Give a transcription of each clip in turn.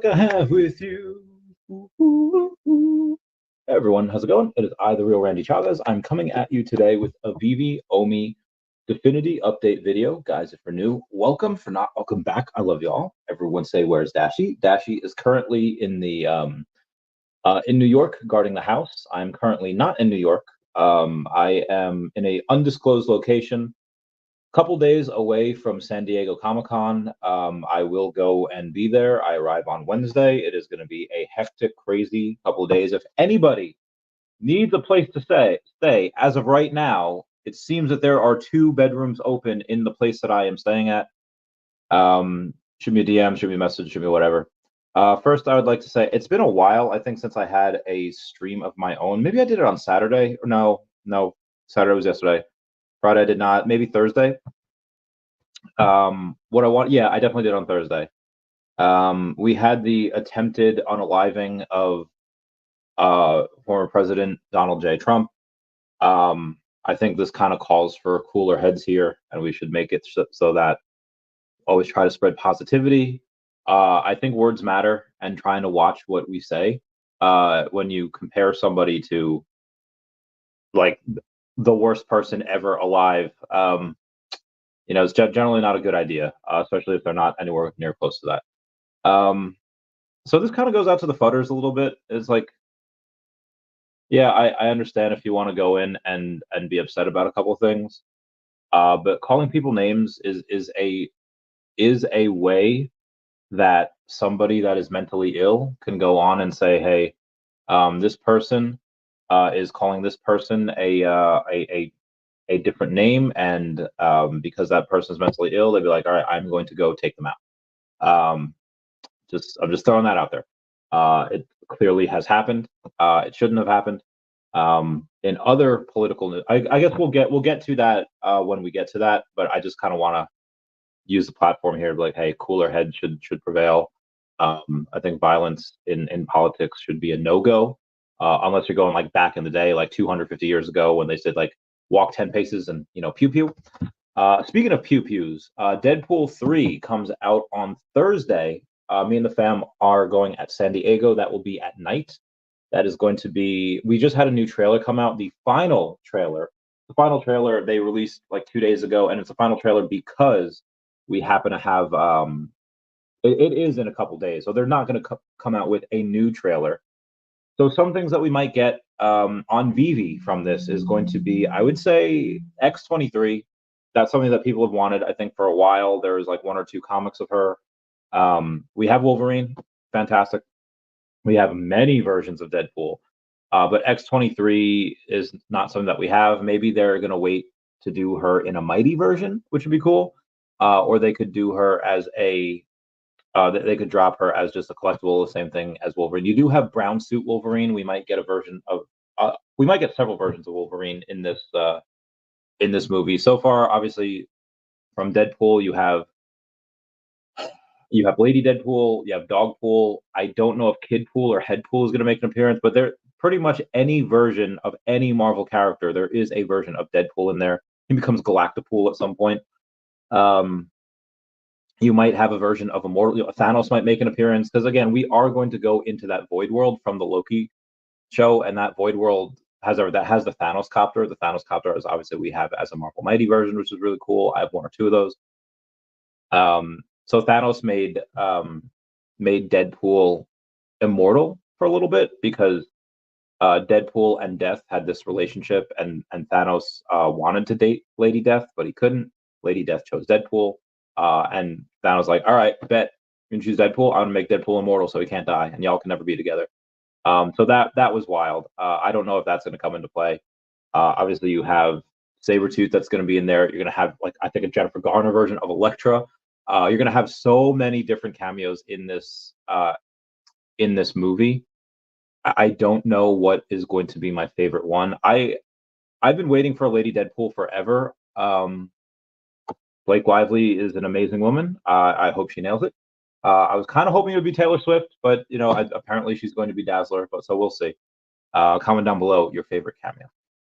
like I have with you. Ooh, ooh, ooh. Hey everyone, how's it going? It is I, the real Randy Chavez. I'm coming at you today with a VeVe OMI Definity update video. Guys, if you're new, welcome. For not, welcome back. I love y'all. Everyone say, where's Dashi? Dashi is currently in New York guarding the house. I'm currently not in New York. I am in a undisclosed location, couple days away from San Diego Comic-Con. I will go and be there. I arrive on Wednesday. It is going to be a hectic, crazy couple of days. If anybody needs a place to stay, as of right now, it seems that there are 2 bedrooms open in the place that I am staying at. Shoot me a DM, shoot me a message, shoot me whatever. First, I would like to say it's been a while, I think, since I had a stream of my own. Maybe I did it on Saturday. Or no, Saturday was yesterday. Friday I did not. Maybe Thursday. Yeah, I definitely did on Thursday. We had the attempted unaliving of former President Donald J. Trump. I think this kind of calls for cooler heads here, and we should make it so that always try to spread positivity. I think words matter, and trying to watch what we say when you compare somebody to like the worst person ever alive. It's generally not a good idea, especially if they're not anywhere near close to that. So this kind of goes out to the fudders a little bit. It's like, yeah, I understand if you want to go in and be upset about a couple of things, but calling people names is a way that somebody that is mentally ill can go on and say, hey, this person is calling this person a different name, and because that person is mentally ill, they'd be like, all right, I'm going to go take them out. I'm just throwing that out there. It clearly has happened. It shouldn't have happened. In other political news, I guess we'll get to that when we get to that, but I just kind of want to use the platform here to be like, hey, cooler heads should prevail. I think violence in politics should be a no-go, unless you're going like back in the day, like 250 years ago, when they said like walk 10 paces and pew pew. Speaking of pew pews, Deadpool 3 comes out on Thursday. Me and the fam are going at San Diego. That will be at night. That is going to be. We just had a new trailer come out. The final trailer they released like 2 days ago, and it's a final trailer because we happen to have. It is in a couple days, so they're not going to come out with a new trailer. So some things that we might get on VeVe from this is going to be, I would say, X-23. That's something that people have wanted, I think, for a while. There's like 1 or 2 comics of her. We have Wolverine, fantastic. We have many versions of Deadpool, but X-23 is not something that we have. Maybe they're going to wait to do her in a Mighty version, which would be cool, or they could do her as a they could drop her as just a collectible, the same thing as Wolverine. You do have brown suit Wolverine. We might get a version of we might get several versions of Wolverine in this movie. So far, obviously, from Deadpool, you have Lady Deadpool, you have Dogpool. I don't know if Kidpool or Headpool is going to make an appearance, but there pretty much any version of any Marvel character, there is a version of Deadpool in there. He becomes Galactapool at some point. You might have a version of Immortal. Thanos might make an appearance, because again, we are going to go into that Void World from the Loki show, and that Void World has the Thanos copter. The Thanos copter is obviously we have as a Marvel Mighty version, which is really cool. I have 1 or 2 of those. So Thanos made Deadpool immortal for a little bit, because Deadpool and Death had this relationship, and Thanos wanted to date Lady Death, but he couldn't. Lady Death chose Deadpool, and Thanos like, all right, bet you can choose Deadpool. I'm gonna make Deadpool immortal so he can't die, and y'all can never be together. So that was wild. I don't know if that's going to come into play. Obviously, you have Sabretooth that's going to be in there. You're going to have, like, I think, a Jennifer Garner version of Elektra. You're going to have so many different cameos in this movie. I don't know what is going to be my favorite one. I've been waiting for Lady Deadpool forever. Blake Lively is an amazing woman. I hope she nails it. I was kind of hoping it would be Taylor Swift, but apparently she's going to be Dazzler. But so we'll see. Comment down below your favorite cameo.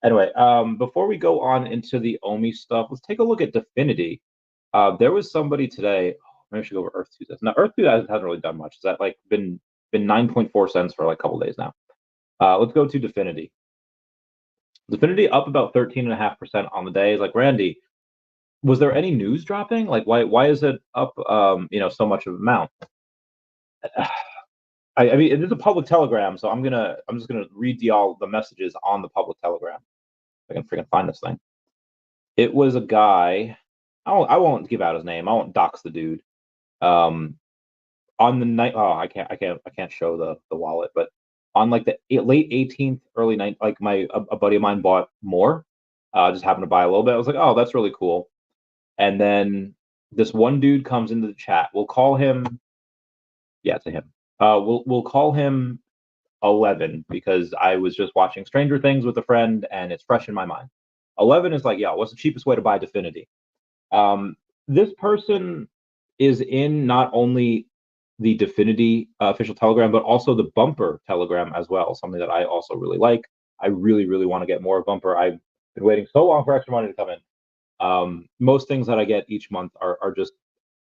Anyway, before we go on into the OMI stuff, let's take a look at Definity. There was somebody today. Maybe I should go over Earth 2 says. Now Earth 2 hasn't really done much. It's at like been 9.4 cents for like a couple days now. Let's go to Definity. Definity up about 13.5% on the day. Is like, Randy, was there any news dropping? Like, why is it up so much of amount? I mean, it is a public telegram, so I'm just gonna read y'all the messages on the public telegram. If I can freaking find this thing. It was a guy. I won't give out his name. I won't dox the dude. On the night, I can't show the wallet, but on like the late 18th, early night, like a buddy of mine bought more. Just happened to buy a little bit. I was like, oh, that's really cool. And then this one dude comes into the chat. We'll call him, yeah, to him. We'll call him 11 because I was just watching Stranger Things with a friend and it's fresh in my mind. 11 is like, yo, what's the cheapest way to buy Definity? This person is in not only the Definity official telegram, but also the Bumper telegram as well, something that I also really like. I really, really want to get more of Bumper. I've been waiting so long for extra money to come in. Most things that I get each month are just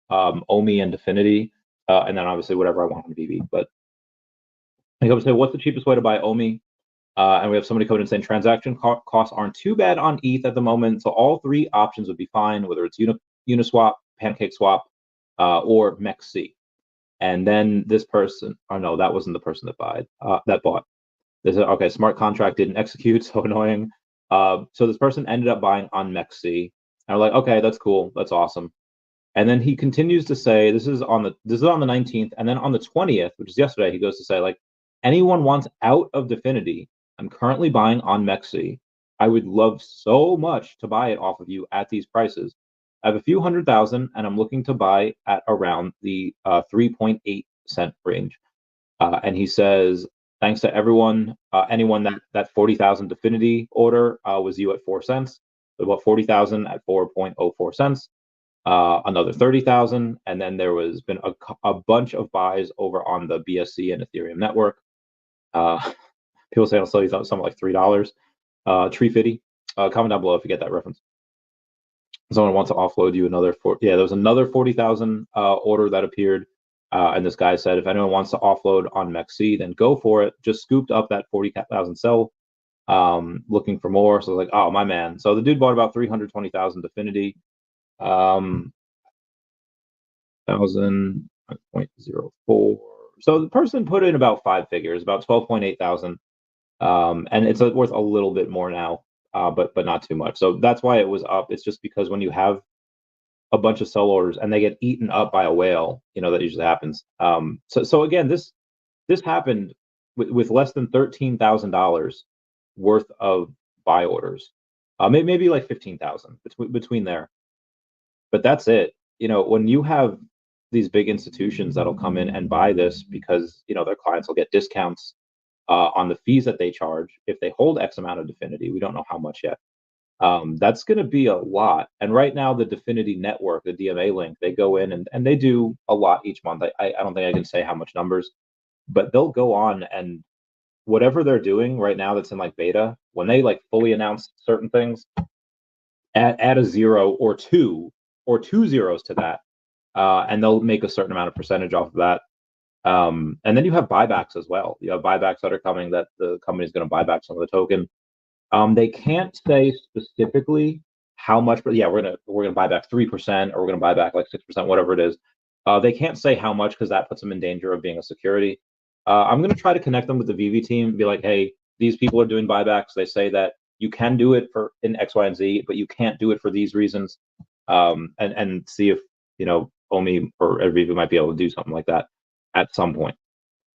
OMI and Definity, and then obviously whatever I want on VeVe. But I go to say, what's the cheapest way to buy OMI? And we have somebody coming in saying transaction costs aren't too bad on ETH at the moment. So all three options would be fine, whether it's Uniswap, PancakeSwap, or MEXC. And then this person, oh no, that wasn't the person that bought. They said, okay, smart contract didn't execute, so annoying. So this person ended up buying on MEXC. And we're like, okay, that's cool, that's awesome. And then he continues to say, this is on the 19th, and then on the 20th, which is yesterday, he goes to say, like, anyone wants out of Definity, I'm currently buying on MEXC. I would love so much to buy it off of you at these prices. I have a few 100,000 and I'm looking to buy at around the 3.8 cent range. And he says, thanks to everyone, anyone that 40,000 Definity order was you at 4 cents. So about 40,000 at 4.04 cents. Another 30,000. And then there was been a bunch of buys over on the BSC and Ethereum network. People say I'll sell you something like $3. Tree Fitty. Comment down below if you get that reference. Someone wants to offload you another there was another 40,000 order that appeared, and this guy said if anyone wants to offload on MEXC, then go for it. Just scooped up that 40,000 sell, looking for more. So I was like, oh my man. So the dude bought about 320,000 Definity, 0.04. So the person put in about 5 figures, about 12.8 thousand, and it's worth a little bit more now. But not too much. So that's why it was up. It's just because when you have a bunch of sell orders and they get eaten up by a whale, that usually happens. So again, this happened with less than $13,000 worth of buy orders, maybe like 15,000 between there. But that's it. When you have these big institutions that'll come in and buy this because their clients will get discounts on the fees that they charge if they hold X amount of Definity. We don't know how much yet. That's going to be a lot. And right now, the Definity network, the DMA link, they go in and they do a lot each month. I don't think I can say how much numbers, but they'll go on and whatever they're doing right now that's in like beta, when they like fully announce certain things, add a 0 or 2 zeros to that, and they'll make a certain amount of percentage off of that. And then you have buybacks as well. You have buybacks that are coming that the company's going to buy back some of the token. They can't say specifically how much, but yeah, we're gonna buy back 3% or we're gonna buy back like 6%, whatever it is. They can't say how much because that puts them in danger of being a security. I'm gonna try to connect them with the VeVe team and be like, hey, these people are doing buybacks. They say that you can do it for in X, Y, and Z, but you can't do it for these reasons. And see if OMI or VeVe might be able to do something like that at some point.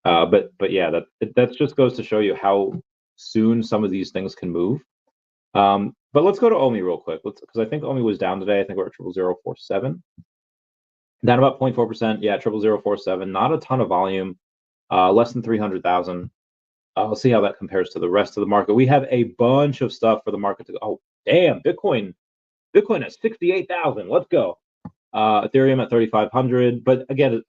But yeah, that just goes to show you how soon some of these things can move. But let's go to OMI real quick, because I think OMI was down today. I think we're at 0.0047, down about 0.4%. Yeah, 0.0047. Not a ton of volume, less than 300,000. Let's see how that compares to the rest of the market. We have a bunch of stuff for the market to go. Oh, damn, Bitcoin at 68,000. Let's go. Ethereum at 3,500. But again,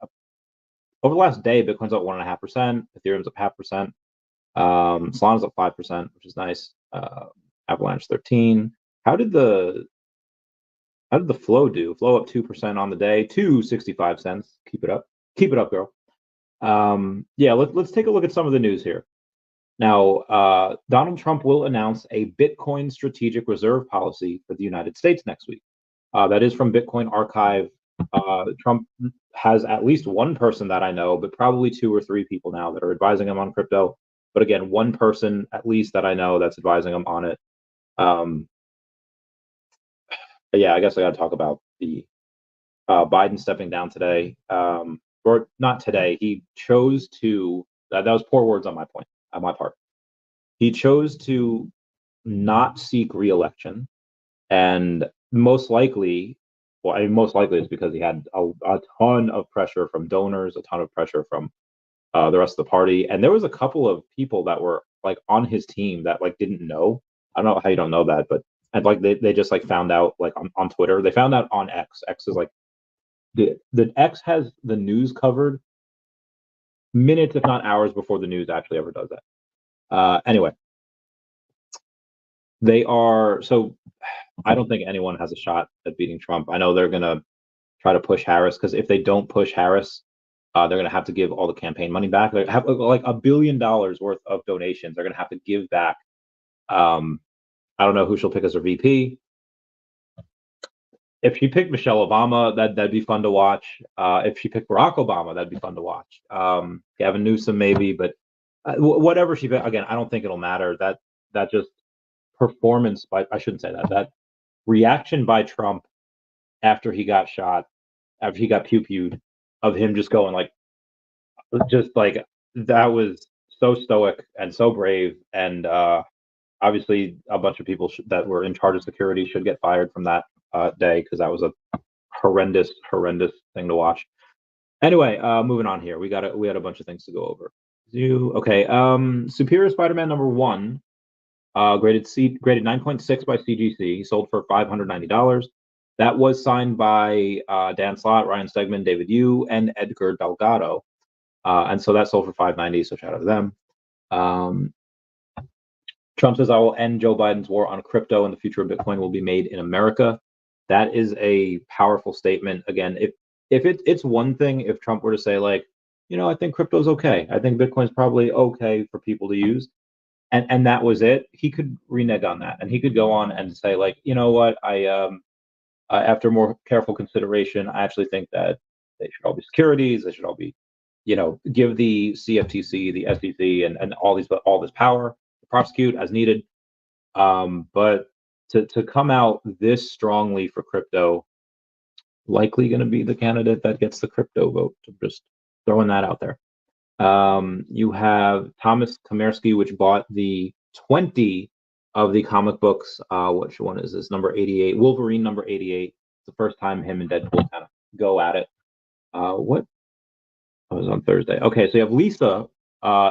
over the last day, Bitcoin's up 1.5%. Ethereum's up 0.5%. Solana's up 5%, which is nice. Avalanche 13. How did the How did the flow do? Flow up 2% on the day to 65 cents. Keep it up. Keep it up, girl. Yeah, let's take a look at some of the news here. Now, Donald Trump will announce a Bitcoin strategic reserve policy for the United States next week. That is from Bitcoin Archive. Trump has at least one person that I know, but probably 2 or 3 people now that are advising him on crypto. But again, one person at least that I know that's advising him on it. But yeah, I guess I got to talk about the Biden stepping down today, or not today. He chose to. That was poor words on my part. He chose to not seek re-election, and most likely, well, I mean, most likely it's because he had a ton of pressure from donors, a ton of pressure from the rest of the party, and there was a couple of people that were like on his team that like didn't know. I don't know how you don't know that, but and like they just like found out like on Twitter. They found out on X. X is like the X has the news covered minutes, if not hours, before the news actually ever does that. Anyway, they are so. I don't think anyone has a shot at beating Trump. I know they're gonna try to push Harris because if they don't push Harris, they're gonna have to give all the campaign money back. They have like $1 billion worth of donations. They're gonna have to give back. I don't know who she'll pick as her VP. If she picked Michelle Obama, that'd be fun to watch. If she picked Barack Obama, that'd be fun to watch. Gavin Newsom maybe, but whatever she picked, again, I don't think it'll matter. That just performance by I shouldn't say that reaction by Trump after he got shot, after he got pew-pewed, of him just going like, just like that was so stoic and so brave, and obviously a bunch of people that were in charge of security should get fired from that day because that was a horrendous thing to watch. Anyway, moving on here, we had a bunch of things to go over. Okay, Superior Spider-Man #1, graded 9.6 by CGC, sold for $590. That was signed by Dan Slott, Ryan Stegman, David Yu, and Edgar Delgado, and so that sold for $590. So shout out to them. Trump says, "I will end Joe Biden's war on crypto, and the future of Bitcoin will be made in America." That is a powerful statement. Again, if it's one thing if Trump were to say like, I think crypto's okay. I think Bitcoin's probably okay for people to use, and that was it. He could renege on that, and he could go on and say like, you know what, after more careful consideration, I actually think that they should all be securities. They should all be, give the CFTC, the SEC, and all this power to prosecute as needed. But to come out this strongly for crypto, likely going to be the candidate that gets the crypto vote. Just throwing that out there. You have Thomas Komersky, which bought the 20 of the comic books. Which one is this? Number 88, Wolverine number 88. It's the first time him and Deadpool kind of go at it. What? That was on Thursday. Okay, so you have Lisa,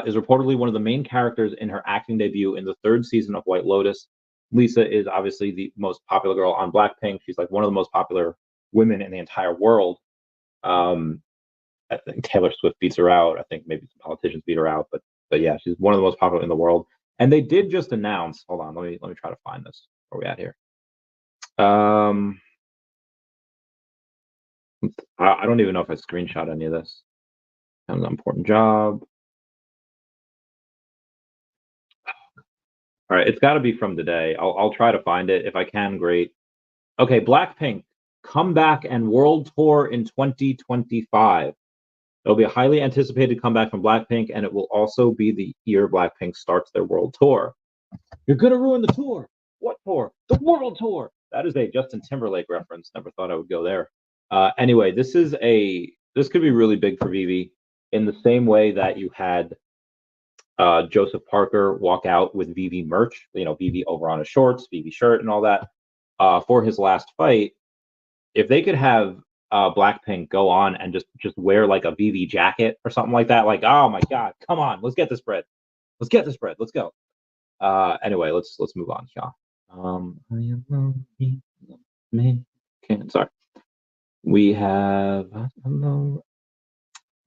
is reportedly one of the main characters in her acting debut in the 3rd season of White Lotus. Lisa is obviously the most popular girl on BLACKPINK. She's like one of the most popular women in the entire world. I think Taylor Swift beats her out. I think maybe some politicians beat her out, but yeah, she's one of the most popular in the world. And they did just announce. Hold on, let me try to find this. Where are we at here? I don't even know if I screenshot any of this. An important job. All right, it's got to be from today. I'll try to find it if I can. Great. Okay, BLACKPINK comeback and world tour in 2025. It'll be a highly anticipated comeback from BLACKPINK, and it will also be the year BLACKPINK starts their world tour. You're gonna ruin the tour. What tour? The world tour. That is a Justin Timberlake reference. Never thought I would go there. Anyway, this could be really big for VeVe in the same way that you had Joseph Parker walk out with VeVe merch. VeVe over on his shorts, VeVe shirt, and all that for his last fight. If they could have BLACKPINK go on and just wear like a VeVe jacket or something like that, like, oh my God, come on, let's get this bread. Let's get this bread. Let's go. Anyway, let's move on, y'all. Sorry. We have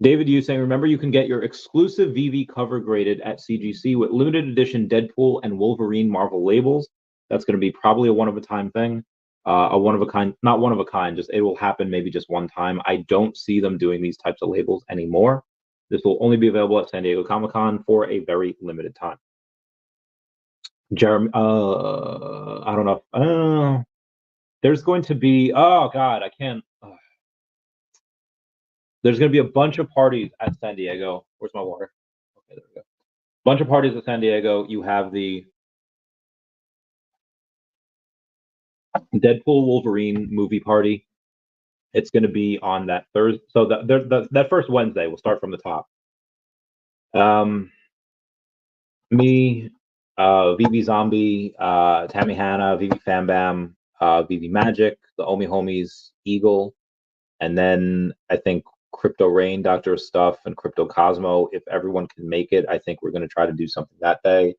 David Yu saying, remember you can get your exclusive VeVe cover graded at CGC with limited edition Deadpool and Wolverine Marvel labels. That's going to be probably a one-of-a-time thing. a one of a kind, not one of a kind, just it will happen maybe just one time. I don't see them doing these types of labels anymore. This will only be available at San Diego Comic-Con for a very limited time. Jeremy, I don't know. There's going to be, oh God, I can't. There's going to be a bunch of parties at San Diego. Where's my water? Okay, there we go. Bunch of parties at San Diego. You have the Deadpool Wolverine movie party. It's going to be on that Thursday. So that first Wednesday, we'll start from the top. Me, VeVe Zombie, Tammy Hannah, VeVe Fam Bam, VeVe Magic, the Omi Homies, Eagle, and then I think Crypto Rain, Doctor Stuff, and Crypto Cosmo. If everyone can make it, I think we're going to try to do something that day.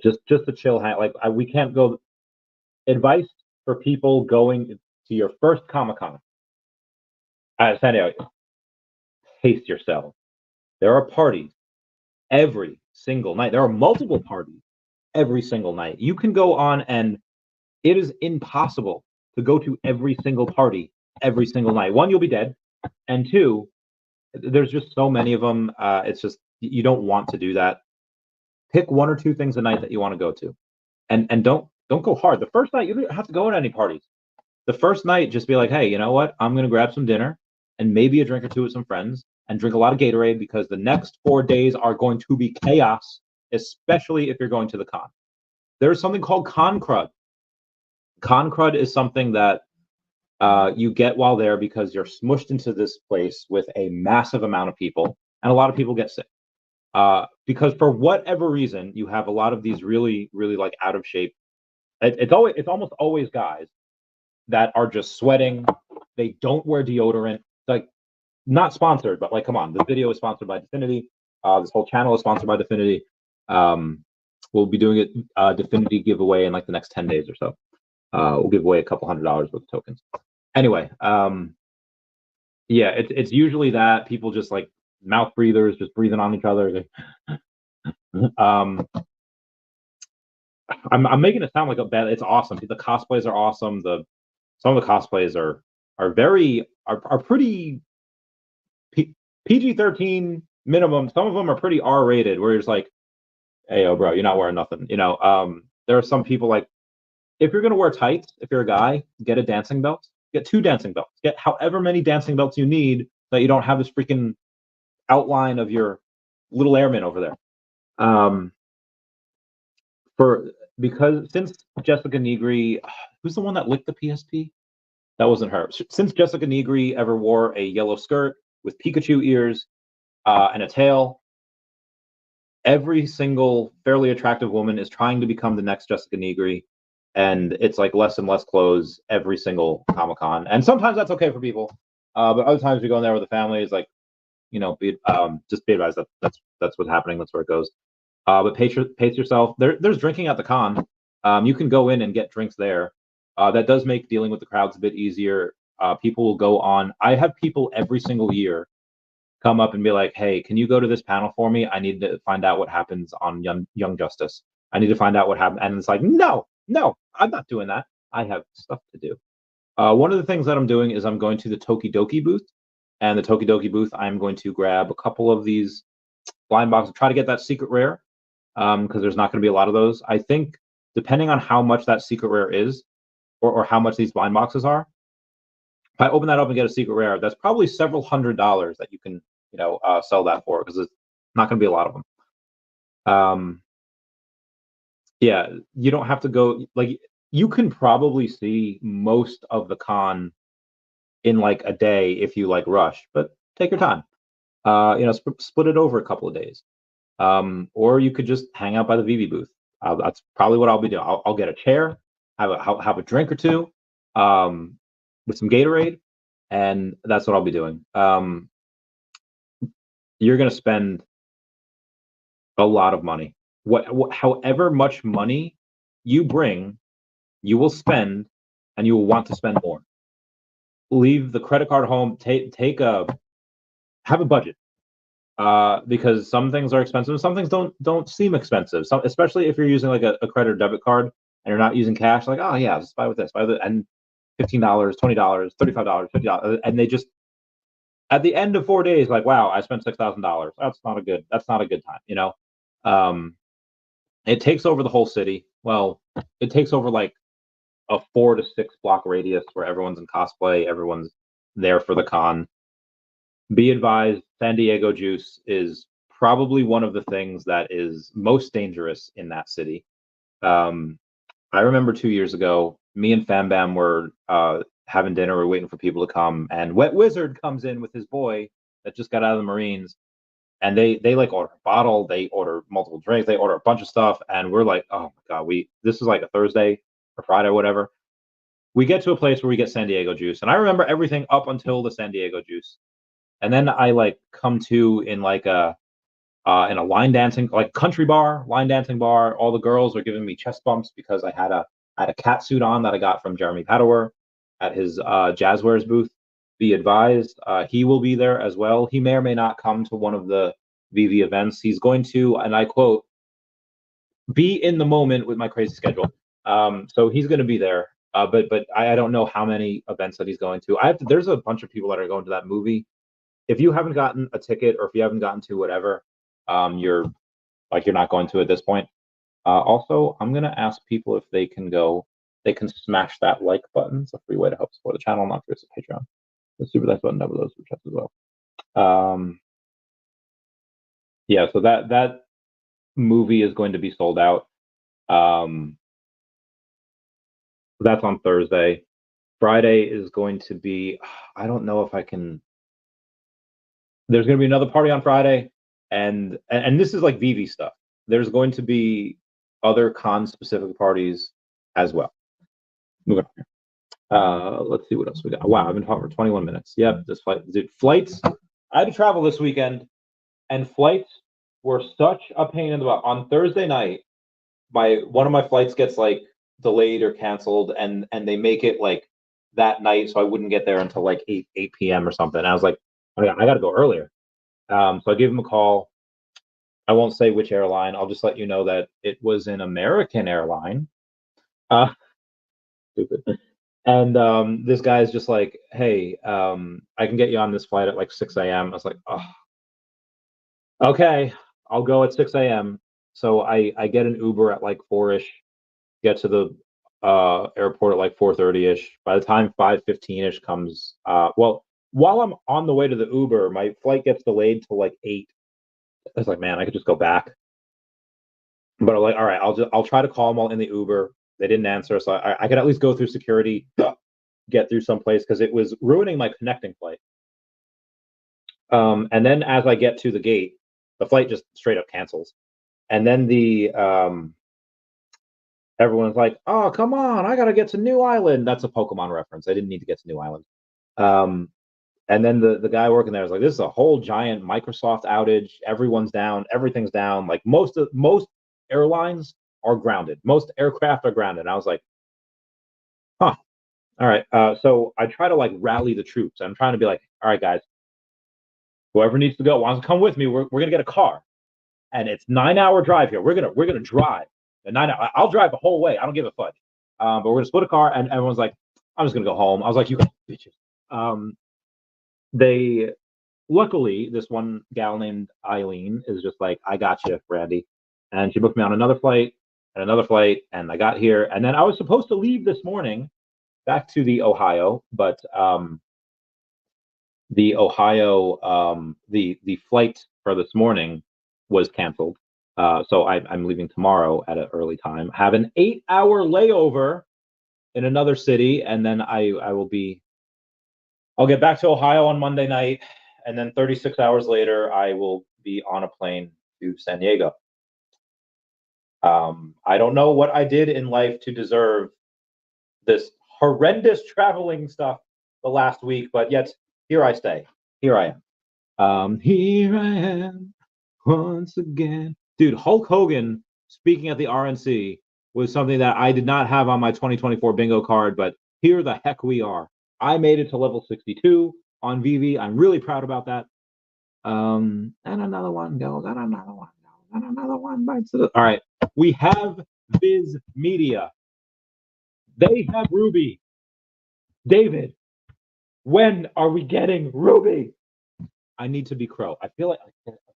Just a chill hang. Like we can't go. Advice for people going to your first Comic-Con at San Diego: pace yourself. There are parties every single night. There are multiple parties every single night. You can go on, and it is impossible to go to every single party every single night. One, you'll be dead, and two, there's just so many of them. It's just you don't want to do that. Pick one or two things a night that you want to go to, and don't go hard. The first night you don't have to go to any parties. The first night, just be like, hey, you know what? I'm gonna grab some dinner and maybe a drink or two with some friends, and drink a lot of Gatorade, because the next 4 days are going to be chaos, especially if you're going to the con. There's something called con crud. Con crud is something that you get while there because you're smushed into this place with a massive amount of people, and a lot of people get sick. Because for whatever reason, you have a lot of these really, really like out of shape. It's almost always guys that are just sweating. They don't wear deodorant. Like, not sponsored, but like, come on, the video is sponsored by Definity. This whole channel is sponsored by Definity. We'll be doing a Definity giveaway in like the next 10 days or so. We'll give away a couple $100 worth of tokens. Anyway, yeah, it's usually that people just like mouth breathers, just breathing on each other. I'm making it sound like a bad. It's awesome. The cosplays are awesome. Some of the cosplays are pretty PG-13 minimum. Some of them are pretty R-rated, where it's like, hey, yo, bro, you're not wearing nothing. You know, there are some people like, if you're gonna wear tights, if you're a guy, get a dancing belt. Get 2 dancing belts. Get however many dancing belts you need, so that you don't have this freaking outline of your little airman over there. Because since Jessica Negri, who's the one that licked the PSP? That wasn't her. Since Jessica Negri ever wore a yellow skirt with Pikachu ears and a tail, every single fairly attractive woman is trying to become the next Jessica Negri, and it's like less and less clothes every single Comic-Con. And sometimes that's okay for people, but other times you go in there with the family, it's like, you know, just be advised that that's what's happening. That's where it goes. But pace yourself. There's drinking at the con. You can go in and get drinks there. That does make dealing with the crowds a bit easier. People will go on. I have people every single year come up and be like, hey, can you go to this panel for me? I need to find out what happens on Young Justice. I need to find out what happened. And it's like, no, I'm not doing that. I have stuff to do. One of the things that I'm doing is I'm going to the Tokidoki booth. And the Tokidoki booth, I'm going to grab a couple of these blind boxes, try to get that secret rare, because there's not going to be a lot of those. I think depending on how much that secret rare is, or how much these blind boxes are, if I open that up and get a secret rare, that's probably several $100s that you can, you know, sell that for, because it's not going to be a lot of them. Yeah, you don't have to go, like, you can probably see most of the con in like a day if you like rush, but take your time. You know, split it over a couple of days. Or you could just hang out by the VeVe booth. That's probably what I'll be doing. I'll get a chair, have a drink or two, with some Gatorade, and that's what I'll be doing. You're gonna spend a lot of money. However much money you bring, you will spend, and you will want to spend more. Leave the credit card home. Have a budget. Because some things are expensive, some things don't seem expensive. Especially if you're using like a credit or debit card, and you're not using cash, like, oh yeah, just buy with this, buy with it, and $15, $20, $35, $50, and they just at the end of 4 days, like, wow, I spent $6,000. That's not a good time, you know. Um, it takes over the whole city. Well, it takes over like a 4 to 6 block radius where everyone's in cosplay, everyone's there for the con. Be advised, San Diego juice is probably one of the things that is most dangerous in that city. I remember 2 years ago, me and Fam Bam were having dinner, we're waiting for people to come, and Wet Wizard comes in with his boy that just got out of the Marines, and they like order a bottle, they order multiple drinks, they order a bunch of stuff, and we're like, oh my god, this is like a Thursday or Friday or whatever. We get to a place where we get San Diego juice, and I remember everything up until the San Diego juice, and then I like come to in a line dancing, like country bar, line dancing bar. All the girls are giving me chest bumps because I had a cat suit on that I got from Jeremy Padower at his Jazzwares booth. Be advised, he will be there as well. He may or may not come to one of the VeVe events. He's going to, and I quote, be in the moment with my crazy schedule. So he's going to be there. But I don't know how many events that he's going to. There's a bunch of people that are going to that movie. If you haven't gotten a ticket or if you haven't gotten to whatever, you're not going to at this point. Also, I'm gonna ask people if they can smash that like button. It's a free way to help support the channel, not just a Patreon. The super thanks button over those super chats as well. Yeah, so that movie is going to be sold out. That's on Thursday. Friday is going to be, I don't know if I can. There's going to be another party on Friday, and this is like VeVe stuff. There's going to be other con-specific parties as well. Moving on here. Let's see what else we got. Wow, I've been talking for 21 minutes. Yep, this flight. Dude, flights. I had to travel this weekend, and flights were such a pain in the butt. On Thursday night, one of my flights gets like delayed or canceled, and they make it like that night, so I wouldn't get there until like 8 p.m. or something. And I was like, I got to go earlier. So I gave him a call. I won't say which airline. I'll just let you know that it was an American airline. Stupid. And this guy is just like, hey, I can get you on this flight at like 6 a.m. I was like, oh, okay, I'll go at 6 a.m. So I get an Uber at like 4-ish, get to the airport at like 4:30-ish. By the time 5:15-ish comes, well, while I'm on the way to the Uber, my flight gets delayed to like 8. I was like, man, I could just go back. But I'm like, all right, I'll try to call them while in the Uber. They didn't answer, so I could at least go through security, get through someplace, because it was ruining my connecting flight. And then as I get to the gate, the flight just straight up cancels. And then everyone's like, oh, come on, I gotta get to New Island. That's a Pokemon reference. I didn't need to get to New Island. And then the guy working there was like, this is a whole giant Microsoft outage. Everyone's down. Everything's down. Like most airlines are grounded. Most aircraft are grounded. And I was like, huh. All right. So I try to like rally the troops. I'm trying to be like, all right, guys, whoever needs to go wants to come with me. We're gonna get a car, and it's 9-hour drive here. We're gonna drive. And I'll drive the whole way. I don't give a fudge. But we're gonna split a car. And everyone's like, I'm just gonna go home. I was like, you guys bitches. They luckily, this one gal named Eileen is just like, I got you, Randy. And she booked me on another flight, and I got here. And then I was supposed to leave this morning back to the Ohio, but the flight for this morning was canceled. So I'm leaving tomorrow at an early time. Have an 8-hour layover in another city, and then I'll get back to Ohio on Monday night, and then 36 hours later, I will be on a plane to San Diego. I don't know what I did in life to deserve this horrendous traveling stuff the last week, but yet here I stay. Here I am. Here I am once again. Dude, Hulk Hogan speaking at the RNC was something that I did not have on my 2024 bingo card, but here the heck we are. I made it to level 62 on VeVe. I'm really proud about that. And another one goes, and another one goes, and another one bites it. All right. We have Viz Media. They have Ruby. David, when are we getting Ruby? I need to be Crow. I feel like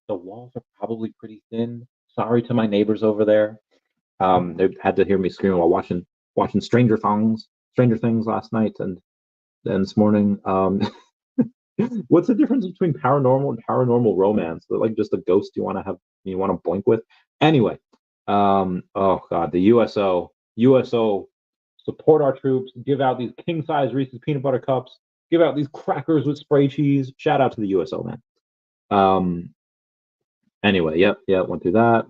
the walls are probably pretty thin. Sorry to my neighbors over there. They had to hear me scream while watching Stranger Things last night, and then this morning. What's the difference between paranormal and paranormal romance? They're like just a ghost you want to blink with. Anyway, oh god, the USO, support our troops. Give out these king size Reese's peanut butter cups. Give out these crackers with spray cheese. Shout out to the USO, man. Anyway, yep, went through that.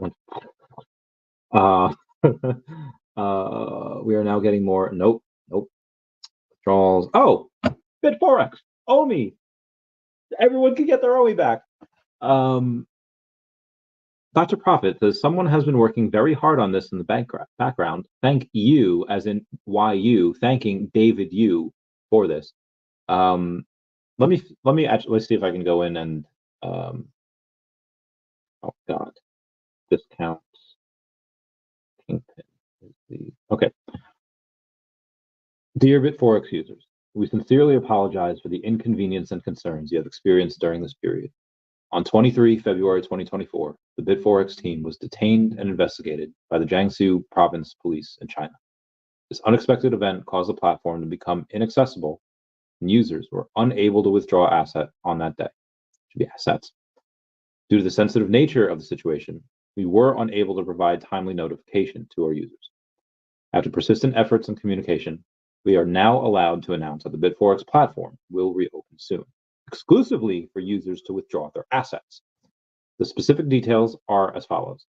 Uh, we are now getting more. Nope. Withdrawals. Oh, BitForex, OMI. Everyone can get their OMI back. Dr. Profit says someone has been working very hard on this in the background. Thank you, as in YU, thanking David Yu for this. Let me actually, let's see if I can go in and oh god, discounts. Kingpin is the okay. Dear BitForex users, we sincerely apologize for the inconvenience and concerns you have experienced during this period. On 23 February 2024, the BitForex team was detained and investigated by the Jiangsu Province Police in China. This unexpected event caused the platform to become inaccessible, and users were unable to withdraw asset on that day. Should be assets. Due to the sensitive nature of the situation, we were unable to provide timely notification to our users. After persistent efforts and communication, we are now allowed to announce that the BitForex platform will reopen soon, exclusively for users to withdraw their assets. The specific details are as follows.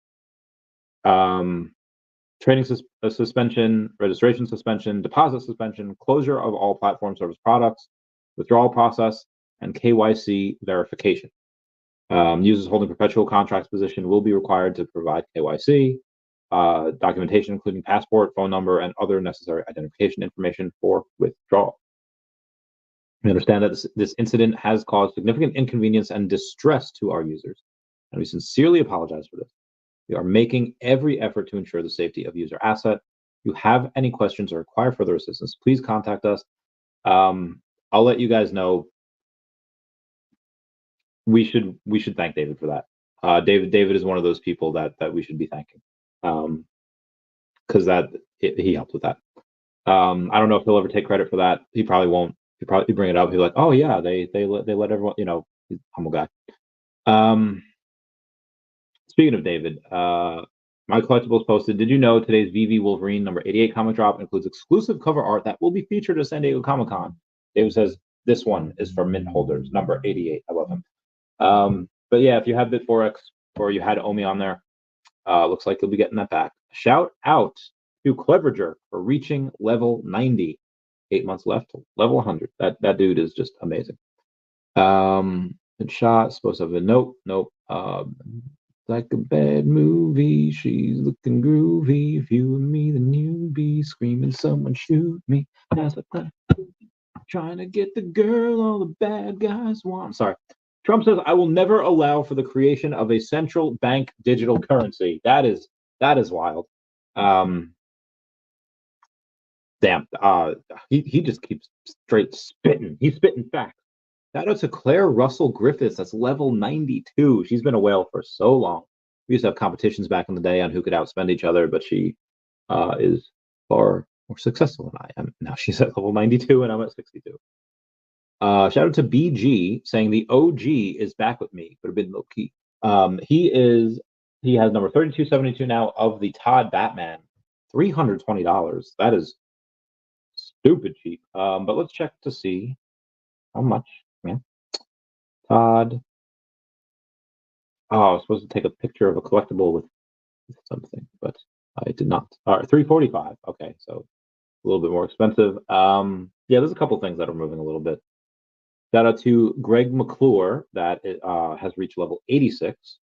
Trading suspension, registration suspension, deposit suspension, closure of all platform service products, withdrawal process, and KYC verification. Users holding perpetual contracts position will be required to provide KYC, documentation including passport, phone number, and other necessary identification information for withdrawal. We understand that this incident has caused significant inconvenience and distress to our users, and we sincerely apologize for this. We are making every effort to ensure the safety of user asset. If you have any questions or require further assistance, please contact us. I'll let you guys know. We should thank David for that. David is one of those people that we should be thanking, because he helped with that. I don't know if he'll ever take credit for that. He probably won't. He probably bring it up. He's like, oh yeah, they let everyone. He's a humble guy. Speaking of David, my Collectibles posted, did you know today's VeVe Wolverine number 88 comic drop includes exclusive cover art that will be featured at San Diego Comic-Con? David says, this one is for mint holders, number 88. I love him. But yeah, if you have BitForex or you had OMI on there, looks like you'll be getting that back. Shout out to Clever Jerk for reaching level 90. 8 months left, level 100. That dude is just amazing. Good shot, supposed to have a nope. Like a bad movie, she's looking groovy. If you and me, the newbie, screaming, someone shoot me. That's a plan. Trying to get the girl all the bad guys want. Sorry. Trump says, I will never allow for the creation of a central bank digital currency. That is wild. Damn. He just keeps straight spitting. He's spitting facts. Shout out to Claire Russell Griffiths. That's level 92. She's been a whale for so long. We used to have competitions back in the day on who could outspend each other, but she is far more successful than I am. Now she's at level 92 and I'm at 62. Shout out to BG saying the OG is back with me, but a bit low key. He has number 3272 now of the Todd Batman. $320. That is stupid cheap. But let's check to see how much. Yeah. Todd. Oh, I was supposed to take a picture of a collectible with something, but I did not. All right, $345. Okay, so a little bit more expensive. Yeah, there's a couple things that are moving a little bit. Shout out to Greg McClure that has reached level 86.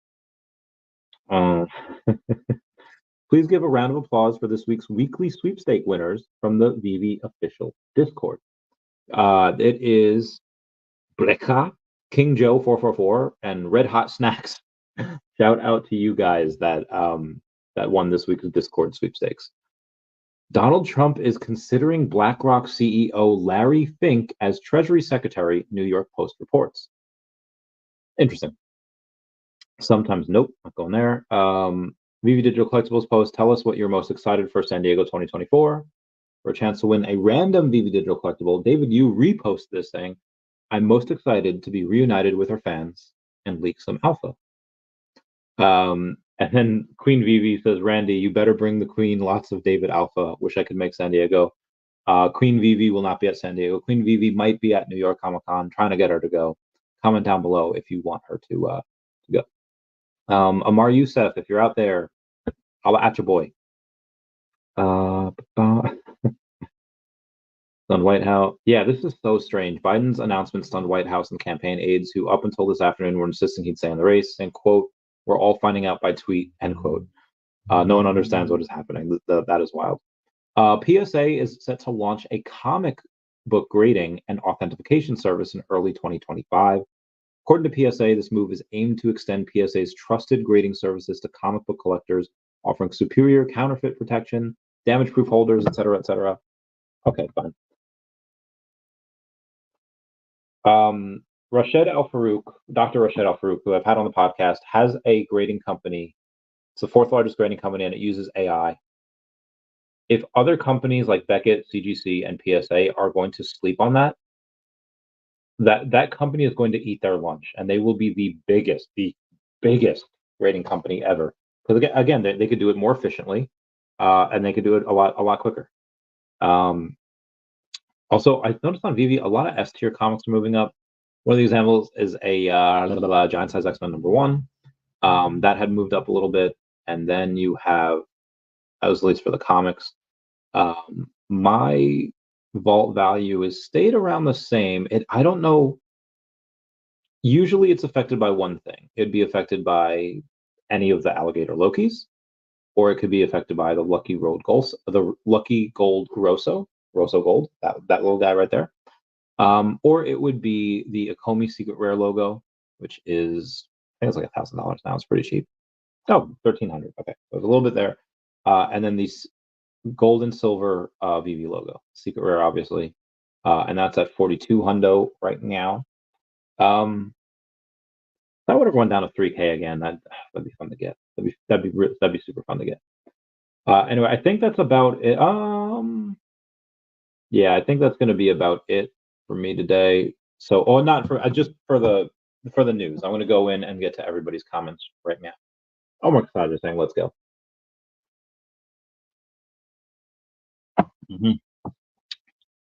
Please give a round of applause for this week's weekly sweepstake winners from the VeVe official Discord. It is Bleka, King Joe 444, and Red Hot Snacks. Shout out to you guys that won this week's Discord sweepstakes. Donald Trump is considering BlackRock CEO Larry Fink as Treasury Secretary, New York Post reports. Interesting. Sometimes, nope, not going there. VeVe Digital Collectibles post, tell us what you're most excited for San Diego 2024. For a chance to win a random VeVe Digital Collectible. David, you repost this saying, I'm most excited to be reunited with our fans and leak some alpha. And then Queen VeVe says, Randy, you better bring the Queen lots of David Alpha. Wish I could make San Diego. Queen VeVe will not be at San Diego. Queen VeVe might be at New York Comic Con. Trying to get her to go. Comment down below if you want her to go. Amar Youssef, if you're out there, I'll at your boy. Stunned White House. Yeah, this is so strange. Biden's announcement stunned White House and campaign aides who up until this afternoon were insisting he'd stay in the race, and quote, we're all finding out by tweet, end quote. No one understands what is happening. That is wild. PSA is set to launch a comic book grading and authentication service in early 2025. According to PSA, this move is aimed to extend PSA's trusted grading services to comic book collectors, offering superior counterfeit protection, damage-proof holders, etc., etc. Okay, fine. Rashid Al Farooq, Dr. Rashid Al Farooq, who I've had on the podcast, has a grading company. It's the fourth largest grading company, and it uses AI. If other companies like Beckett, CGC, and PSA are going to sleep on that company is going to eat their lunch, and they will be the biggest grading company ever. Because again, they could do it more efficiently, and they could do it a lot quicker. Also, I noticed on VeVe, a lot of S tier comics are moving up. One of the examples is a Giant Size X-Men #1 that had moved up a little bit, and then you have, that was at least for the comics. My vault value is stayed around the same. I don't know. Usually, it's affected by one thing. It'd be affected by any of the alligator Lokis, or it could be affected by the Lucky Gold Grosso Gold, that little guy right there. Or it would be the Ecomi Secret Rare logo, which is, I think it's like $1,000 now. It's pretty cheap. Oh, 1,300. Okay, there's a little bit there. And then these gold and silver VeVe logo, Secret Rare, obviously, and that's at 42 hundo right now. That would have run down to 3K again. That'd be fun to get. That'd be super fun to get. Anyway, I think that's about it. Yeah, I think that's going to be about it for me today. So, not for just for the news. I'm going to go in and get to everybody's comments right now. Oh, Mark Snyder saying, "Let's go."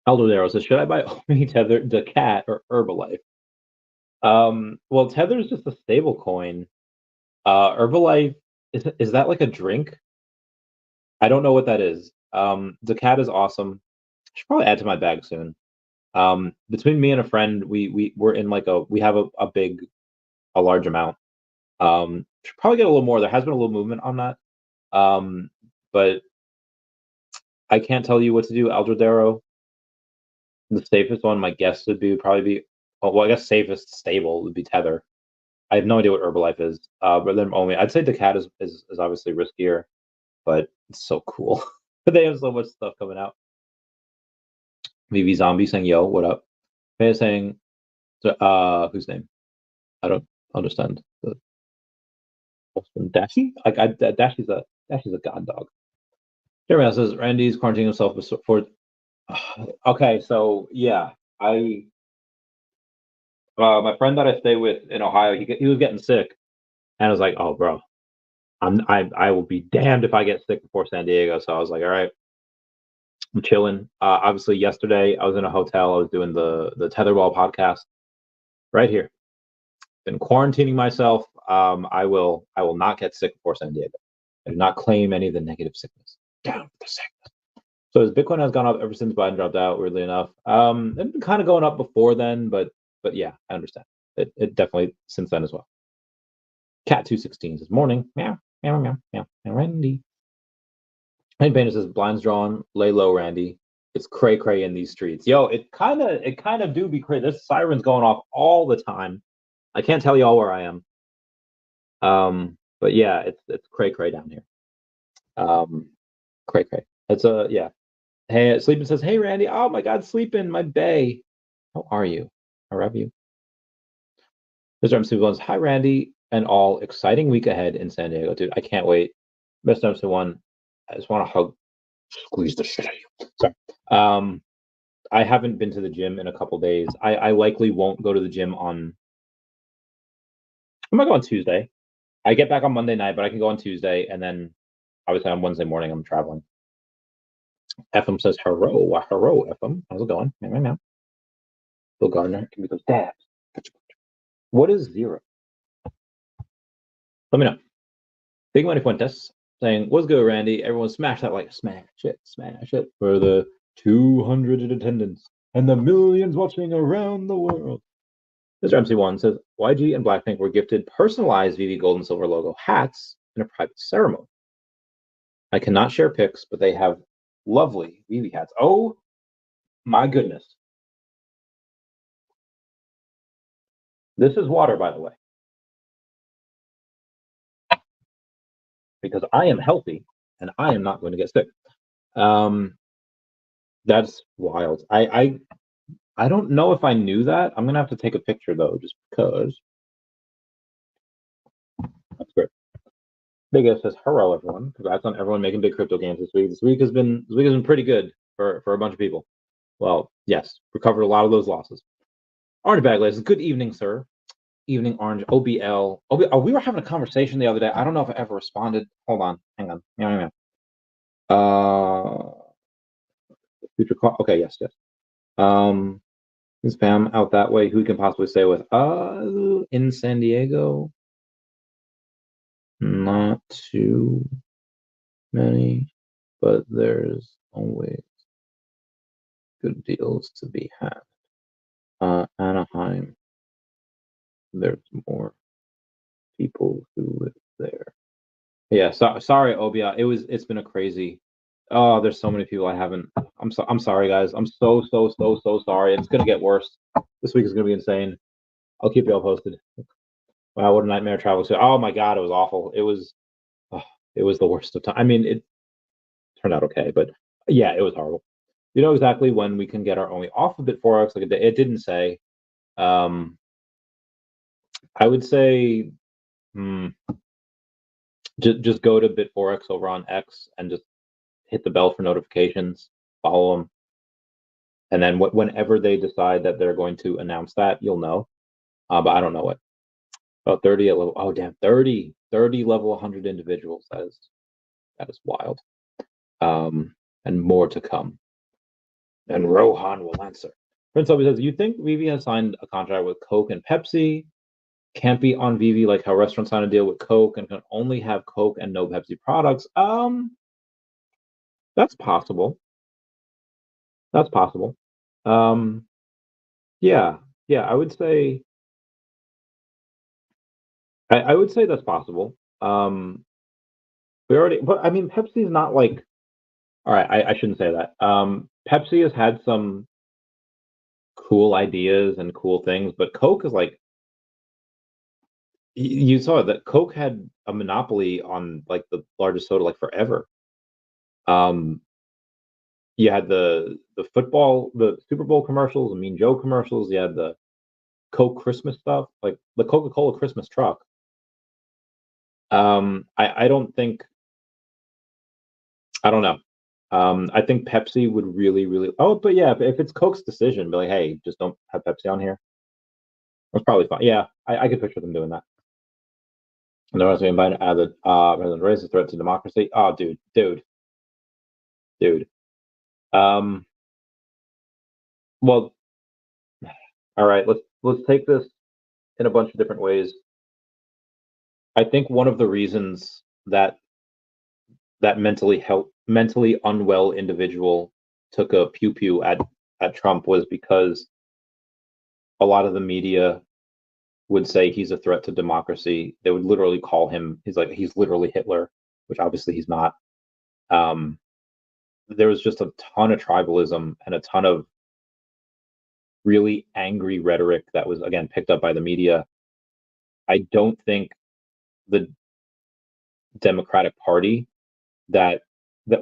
Aldo Darrow says, "Should I buy OMI, Tether, the cat, or Herbalife?" Well, Tether is just a stable coin. Herbalife is that like a drink? I don't know what that is. The cat is awesome. I should probably add to my bag soon. Between me and a friend, we're in like we have a large amount. Should probably get a little more. There has been a little movement on that. But I can't tell you what to do, Aldradero. The safest one, my guess would probably be, well, I guess safest stable would be Tether. I have no idea what Herbalife is. But then only I'd say the cat is obviously riskier, but it's so cool. They have so much stuff coming out. VeVe Zombie saying, "Yo, what up?" Faye saying, whose name? I don't understand. Dashy? Dashy's a god dog. Jeremy says Randy's quarantining himself for. Okay, so yeah, my friend that I stay with in Ohio, he was getting sick, and I was like, "Oh, bro, I will be damned if I get sick before San Diego." So I was like, "All right, I'm chilling." Obviously, yesterday I was in a hotel. I was doing the Tetherball podcast right here. Been quarantining myself. I will not get sick before San Diego. I do not claim any of the negative sickness. Down with the sickness. So as Bitcoin has gone up ever since Biden dropped out, weirdly enough. It's been kind of going up before then, but yeah, I understand. It definitely since then as well. Cat 216 says morning. Meow, meow, meow, meow, meow, Randy. And Painter says blinds drawn, lay low, Randy. It's cray cray in these streets. Yo, it kind of do be cray. There's sirens going off all the time. I can't tell y'all where I am. But yeah, it's cray cray down here. Cray cray. It's a yeah. Hey, Sleeping says, "Hey Randy, oh my God, Sleeping, my bae, how are you? How are you?" Mr. MC One's, "Hi Randy, and all exciting week ahead in San Diego, dude. I can't wait." Mr. MC One, I just want to hug, squeeze the shit out of you. Sorry. I haven't been to the gym in a couple days. I likely won't go to the gym on. I might go on Tuesday. I get back on Monday night, but I can go on Tuesday, and then obviously on Wednesday morning I'm traveling. FM says, hello, hello, FM. How's it going? Meow, meow, meow. Bill Gardner, give me those dabs. What is zero? Let me know. Big Money Fuentes saying, what's good, Randy? Everyone smash that like, smash it for the 200 in attendance and the millions watching around the world. Mr. MC1 says, YG and BLACKPINK were gifted personalized VeVe Gold and Silver logo hats in a private ceremony. I cannot share pics, but they have lovely VeVe hats. Oh my goodness. This is water, by the way. Because I am healthy and I am not going to get sick. That's wild. I don't know if I knew that. I'm gonna have to take a picture though, just because. That's great. Big F says, hello everyone. Congrats on everyone making big crypto gains this week. This week has been pretty good for a bunch of people. Well, yes, recovered a lot of those losses. Orange Bag Lays, good evening, sir. Evening Orange, OBL. Oh, we were having a conversation the other day. I don't know if I ever responded. Hold on, hang on. Future call. Okay, yes. Spam out that way. Who can possibly stay with? In San Diego, not too many, but there's always good deals to be had. Anaheim, there's more people who live there. Yeah, sorry, Obia. It's been a crazy. Oh, there's so many people I haven't. I'm sorry, guys. I'm so sorry. It's gonna get worse. This week is gonna be insane. I'll keep you all posted. Wow, what a nightmare travel to. Oh my God, it was awful. It was the worst of time. I mean, it turned out okay, but yeah, it was horrible. You know exactly when we can get our OMI off of BitForex. Like it didn't say. I would say, just go to BitForex over on X and just hit the bell for notifications. Follow them, and then whenever they decide that they're going to announce that, you'll know. But I don't know it. About 30 at level. Oh damn, 30 level 100 individuals. That is wild. And more to come. And Rohan will answer. Prince Obi says, you think VeVe has signed a contract with Coke and Pepsi? Can't be on VeVe like how restaurants sign a deal with Coke and can only have Coke and no Pepsi products. That's possible. That's possible. Yeah, I would say I would say that's possible. We already, but I mean, Pepsi's not like. All right, I shouldn't say that. Pepsi has had some cool ideas and cool things, but Coke is like. You saw that Coke had a monopoly on like the largest soda like forever. You had the football, the Super Bowl commercials, the Mean Joe commercials. You had the Coke Christmas stuff, like the Coca-Cola Christmas truck. I don't think. I don't know. I think Pepsi would really. Oh, but yeah, if it's Coke's decision, be like, hey, just don't have Pepsi on here. That's probably fine. Yeah, I could picture them doing that. And they're also invited to add the President raise a threat to democracy. Oh, dude. Well, all right. Let's take this in a bunch of different ways. I think one of the reasons that mentally unwell individual took a pew pew at Trump was because a lot of the media would say he's a threat to democracy. They would literally call him. He's literally Hitler, which obviously he's not. There was just a ton of tribalism and a ton of really angry rhetoric that was again picked up by the media. I don't think the Democratic Party that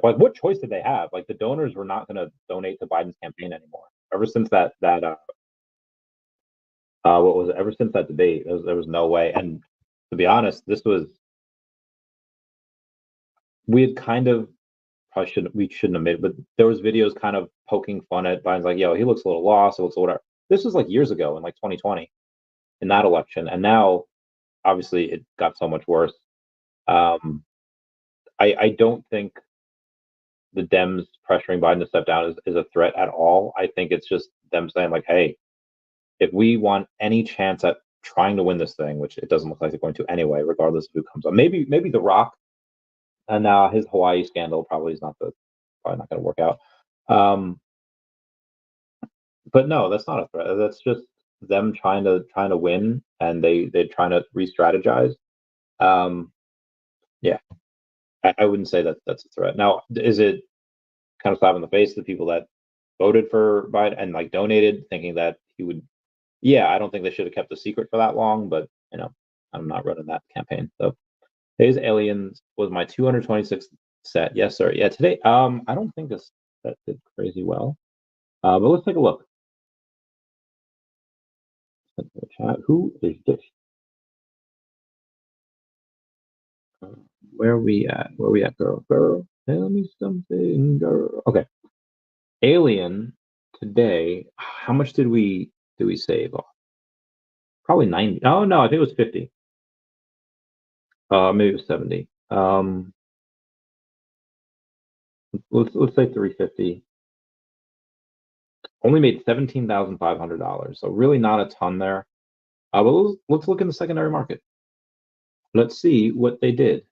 like, what choice did they have? Like, the donors were not going to donate to Biden's campaign anymore. Ever since that what was it? Ever since that debate, there was no way. And to be honest, we had kind of we shouldn't have made it, but there was videos kind of poking fun at Biden's, like, yo, he looks a little lost, he looks whatever. This was like years ago in like 2020 in that election, and now obviously it got so much worse. I don't think the Dems pressuring Biden to step down is a threat at all. I think it's just them saying, like, hey, if we want any chance at trying to win this thing, which it doesn't look like they're going to anyway, regardless of who comes up, maybe The Rock, and his Hawaii scandal probably not going to work out. But no, that's not a threat. That's just them trying to win, and they're trying to re-strategize. Yeah, I wouldn't say that that's a threat. Now, is it kind of slap in the face to the people that voted for Biden and like donated, thinking that he would? Yeah, I don't think they should have kept the secret for that long, but I'm not running that campaign. So, today's Aliens was my 226th set. Yes, sir. Yeah, today. I don't think this set did crazy well. But let's take a look. Who is this? Where are we at? Where are we at, girl? Girl, tell me something, girl. Okay. Alien today. How much did we save? Probably 90. Oh no, I think it was 50. Maybe it was 70. Let's say 350. Only made $17,500. So really not a ton there. But let's look in the secondary market. Let's see what they did.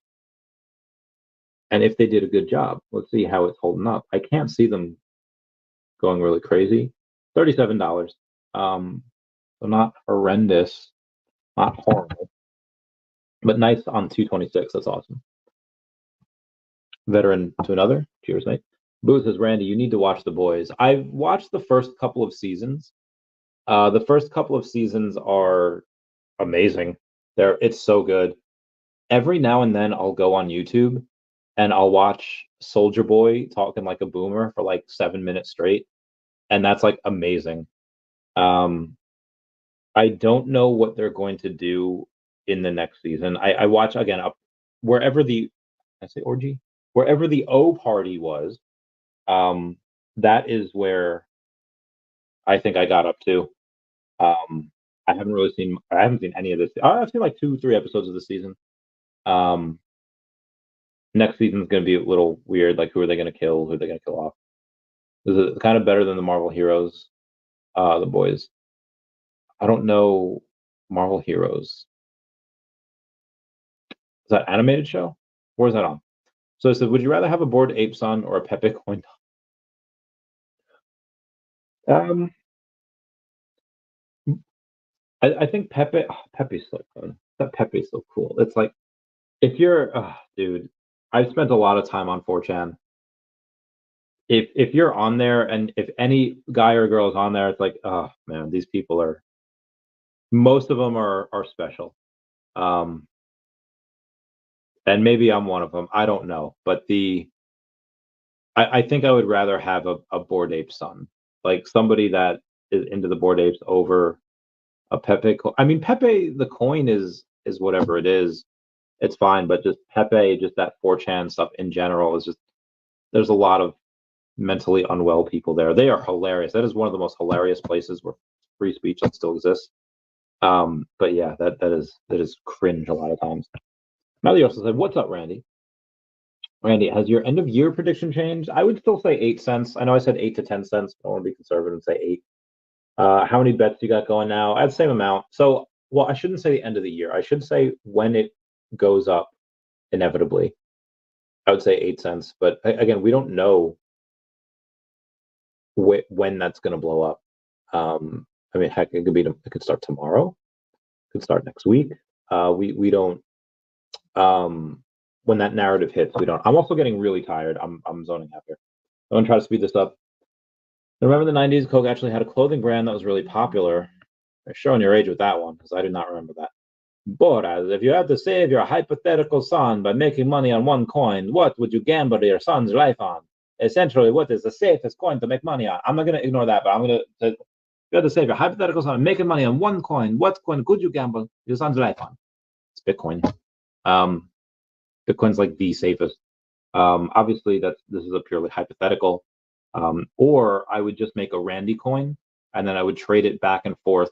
And if they did a good job, let's see how it's holding up. I can't see them going really crazy. $37. So not horrendous, not horrible, but nice on 226. That's awesome. Veteran to another. Cheers, mate. Booth says, Randy, you need to watch The Boys. I've watched the first couple of seasons. The first couple of seasons are amazing. It's so good. Every now and then I'll go on YouTube and I'll watch Soldier Boy talking like a boomer for like 7 minutes straight, and that's like amazing. I don't know what they're going to do in the next season. I watch again up wherever I say orgy, wherever the O party was. That is where I think I got up to. I haven't seen any of this. I've seen like 2-3 episodes of the season. Next season's going to be a little weird. Like, who are they going to kill? Who are they going to kill off? Is it kind of better than the Marvel Heroes, The Boys? I don't know. Marvel Heroes. Is that animated show? Where's that on? So I said, would you rather have a Bored Ape Son or a Pepe coin? I think Pepe's so fun. That Pepe's so cool. It's like, if you're, dude, I've spent a lot of time on 4chan. If you're on there, and if any guy or girl is on there, it's like, oh man, these people are, most of them are special. And maybe I'm one of them. I don't know, but I think I would rather have a Bored Ape Son, like somebody that is into the Bored Apes over a Pepe. I mean, Pepe the coin is whatever it is. It's fine, but just Pepe, just that 4chan stuff in general is just, there's a lot of mentally unwell people there. They are hilarious. That is one of the most hilarious places where free speech still exists. But yeah, that is cringe a lot of times. Melly also said, "What's up, Randy? Randy, has your end of year prediction changed?" I would still say 8 cents. I know I said 8 to 10 cents, but I want to be conservative and say 8. How many bets you got going now? I had the same amount. So, well, I shouldn't say the end of the year. I should say when it goes up inevitably. I would say 8 cents. But again, we don't know when that's going to blow up. I mean, heck, it could start tomorrow. It could start next week. We don't. When that narrative hits, we don't. I'm also getting really tired. I'm zoning out here. I'm gonna try to speed this up. Remember the 90s? Coke actually had a clothing brand that was really popular. You're showing your age with that one, because I do not remember that. Boraz, if you had to save your hypothetical son by making money on one coin, what would you gamble your son's life on? Essentially, what is the safest coin to make money on? I'm not going to ignore that, but I'm going to. If you had to save your hypothetical son making money on one coin, what coin could you gamble your son's life on? It's Bitcoin. Bitcoin's like the safest. Obviously, this is a purely hypothetical. Or I would just make a Randy coin, and then I would trade it back and forth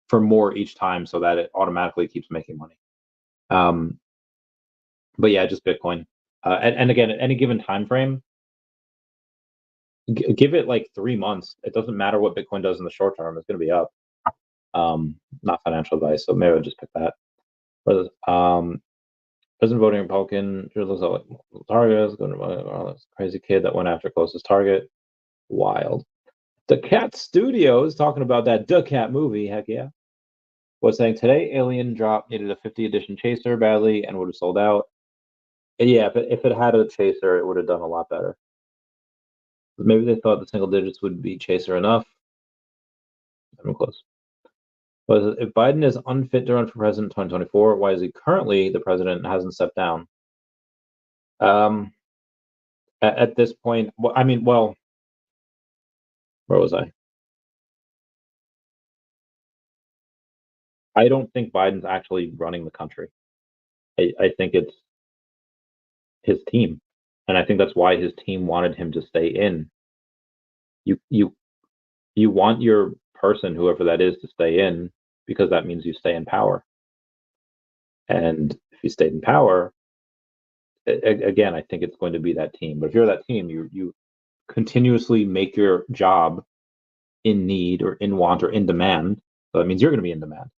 for more each time so that it automatically keeps making money. But yeah, just Bitcoin. And again, at any given time frame, give it like 3 months. It doesn't matter what Bitcoin does in the short term; it's going to be up. Not financial advice, so maybe I'll just pick that. But President voting Republican looks like targets. Going to crazy kid that went after closest target. Wild. The Cat Studios talking about that The Cat movie. Heck yeah. Was saying today Alien Drop needed a 50 edition chaser badly and would have sold out. And yeah, if it had a chaser, it would have done a lot better. Maybe they thought the single digits would be chaser enough. I'm close. But if Biden is unfit to run for president in 2024, why is he currently the president and hasn't stepped down? At this point, I mean, well, where was I? I don't think Biden's actually running the country. I think it's his team, and I think that's why his team wanted him to stay in. You want your person, whoever that is, to stay in because that means you stay in power. And if you stayed in power, again, I think it's going to be that team. But if you're that team, you continuously make your job in need or in want or in demand. So that means you're going to be in demand.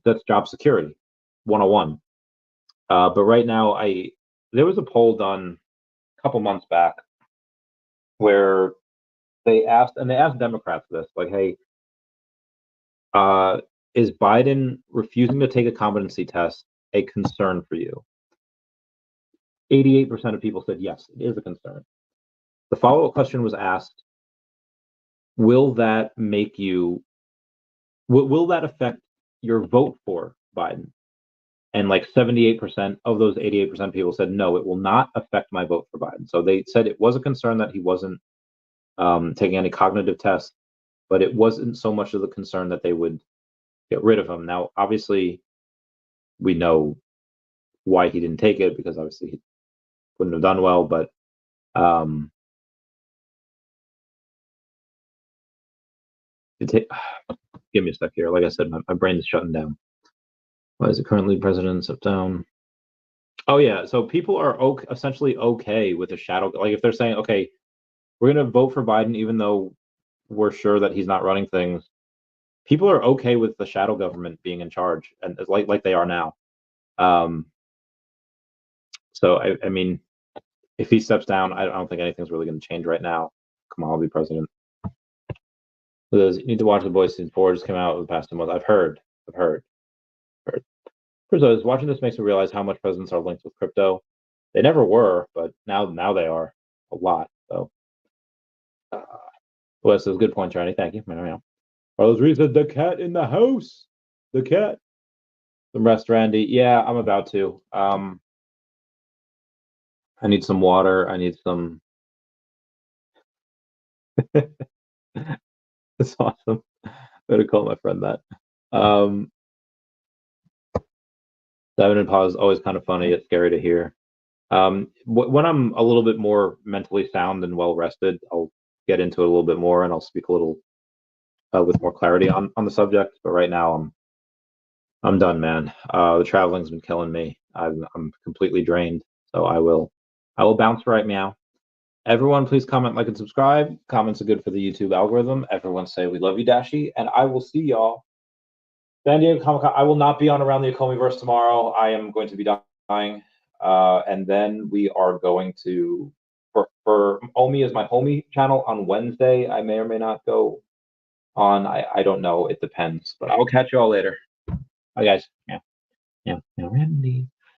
That's job security 101. But right now, there was a poll done a couple months back where they asked Democrats this, like, hey, is Biden refusing to take a competency test a concern for you? 88% of people said yes, it is a concern. The follow-up question was asked, will that affect your vote for Biden? And like 78% of those 88% of people said, no, it will not affect my vote for Biden. So they said it was a concern that he wasn't taking any cognitive tests, but it wasn't so much of the concern that they would get rid of him. Now, obviously, we know why he didn't take it, because obviously he wouldn't have done well, but give me a sec here. Like I said, my brain is shutting down. Why is it currently president stepped down? Oh yeah, so people are essentially okay with a shadow. Like if they're saying, okay, we're going to vote for Biden even though we're sure that he's not running things, people are okay with the shadow government being in charge, and like they are now. So I mean, if he steps down, I don't think anything's really going to change right now. Kamala will be president. You need to watch The Boys Season 4 just came out over the past 2 months. I've heard. First of all, watching this makes me realize how much presidents are linked with crypto. They never were, but now they are a lot. So, well, this is a good point, Johnny. Thank you. Carlos Reed said, the cat in the house. The cat. Some rest, Randy. Yeah, I'm about to. I need some water. I need some. That's awesome. I'm going to call my friend that. Devin and pause is always kind of funny. It's scary to hear. When I'm a little bit more mentally sound and well rested, I'll get into it a little bit more and I'll speak a little with more clarity on the subject. But right now, I'm done, man. The traveling's been killing me. I'm completely drained. So I will bounce right now. Everyone, please comment, like, and subscribe. Comments are good for the YouTube algorithm. Everyone say we love you, Dashi, and I will see y'all. San Diego Comic-Con. I will not be on Around the Ecomiverse tomorrow. I am going to be dying. And then we are going to, for OMI is my homie channel on Wednesday. I may or may not go on. I don't know. It depends. But I will catch you all later. Bye, guys. Yeah. Randy.